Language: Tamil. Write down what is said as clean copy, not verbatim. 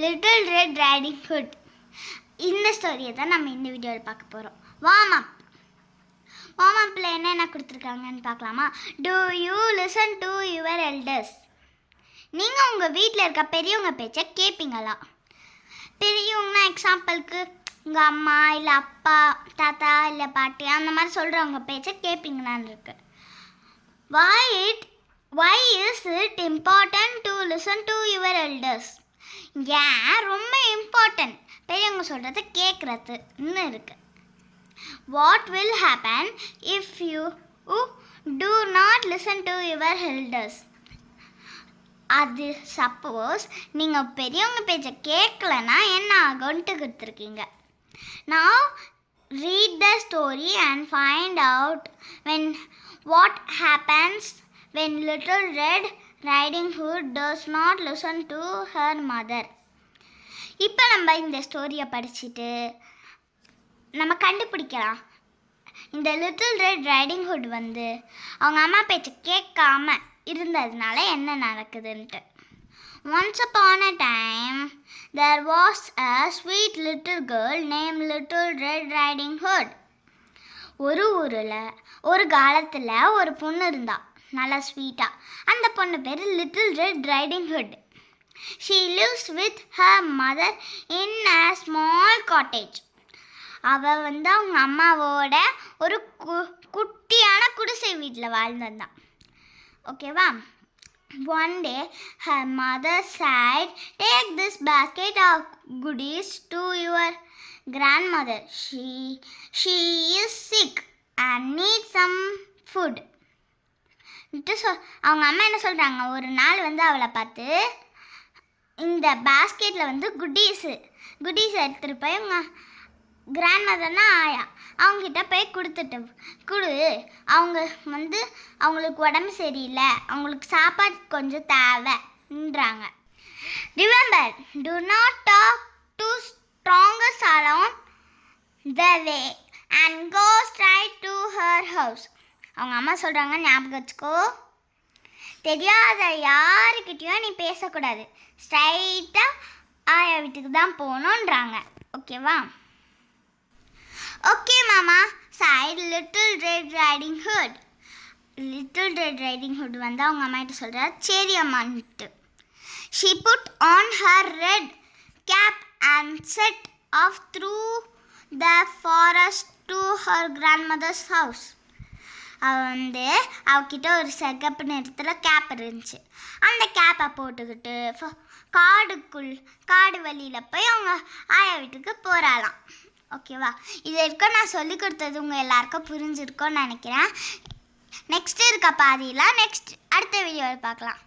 Little red riding hood. இந்த ஸ்டோரியை தான் நம்ம இந்த வீடியோவில் பார்க்க போகிறோம். வார்ம் அப்பில் என்னென்ன கொடுத்துருக்காங்கன்னு பார்க்கலாமா? Do you listen to your elders? நீங்கள் உங்கள் வீட்டில் இருக்க பெரியவங்க பேச்சை கேட்பீங்களா? பெரியவங்கன்னா எக்ஸாம்பிளுக்கு உங்கள் அம்மா இல்லை அப்பா, தாத்தா இல்லை பாட்டி அந்த மாதிரி சொல்கிறவங்க பேச்சை கேட்பீங்களான்னு இருக்கு. Why is it important to listen to your elders? ஏன் ரொம்ப இம்பார்ட்டன்ட் பெரியவங்க சொல்கிறத கேட்குறதுன்னு இருக்கு. What will happen if you do not listen to your elders? அது சப்போஸ் நீங்கள் பெரியவங்க பேச்சை கேட்கலன்னா என்ன ஆகும்ன்ட்டு கொடுத்துருக்கீங்க. Now read the story and find out what happens when Little Red Riding Hood does not listen to her mother. இப்போ நம்ம இந்த ஸ்டோரியை படிச்சுட்டு நம்ம கண்டுபிடிக்கலாம் இந்த லிட்டில் ரெட் ரைடிங் ஹுட் அவங்க அம்மா பேச்சை கேட்காம இருந்ததுனால என்ன நடக்குதுன்ட்டு. Once upon a time, there was a sweet little girl named Little Red Riding Hood. ஒரு ஊரில் ஒரு காலத்தில் ஒரு பொண்ணு இருந்தா, நல்லா ஸ்வீட்டாக. அந்த பொண்ணு பேர் little red riding hood. She lives with her mother in a small cottage. அவள் அவங்க அம்மாவோட ஒரு குட்டியான குடிசை வீட்டில் வாழ்ந்திருந்தான். ஓகேவா? One day, her mother said, "Take this basket of goodies to your grandmother. She is sick and needs some food." அவங்க அம்மா என்ன சொல்கிறாங்க, ஒரு நாள் அவளை பார்த்து இந்த பாஸ்கெட்டில் குட்டீஸ் எடுத்துகிட்டு போய் உங்கள் கிராண்ட்மதர்னா ஆயா அவங்ககிட்ட போய் கொடு, அவங்க அவங்களுக்கு உடம்பு சரியில்லை, அவங்களுக்கு சாப்பாடு கொஞ்சம் தேவைன்றாங்க. Remember, do not talk to strangers along the way and go straight to her house. அவங்க அம்மா சொல்கிறாங்க, ஞாபகம் வச்சுக்கோ, தெரியாத யாருக்கிட்டையும் நீ பேசக்கூடாது, ஸ்ட்ரைட்டாக ஆயா வீட்டுக்கு தான் போகணுன்றாங்க. ஓகேவா? Okay, Mama, sighed Little Red Riding Hood. Little Red Riding Hood அவங்க அம்மா கிட்ட சொல்கிறா, சரி அம்மான்ட்டு. She put on her red cap and set off through the forest to her grandmother's house. அவகிட்ட ஒரு சிகப்பு நிறத்தில் கேப் இருந்துச்சு. அந்த கேப்பை போட்டுக்கிட்டு காடு வழியில் போய் அவங்க ஆயா வீட்டுக்கு போகிறாளாம். ஓகேவா? இது வரைக்கும் நான் சொல்லி கொடுத்தது உங்கள் எல்லாருக்கும் புரிஞ்சிருக்கோன்னு நினைக்கிறேன். நெக்ஸ்ட் இருக்க பாதியில் அடுத்த வீடியோவில் பார்க்கலாம்.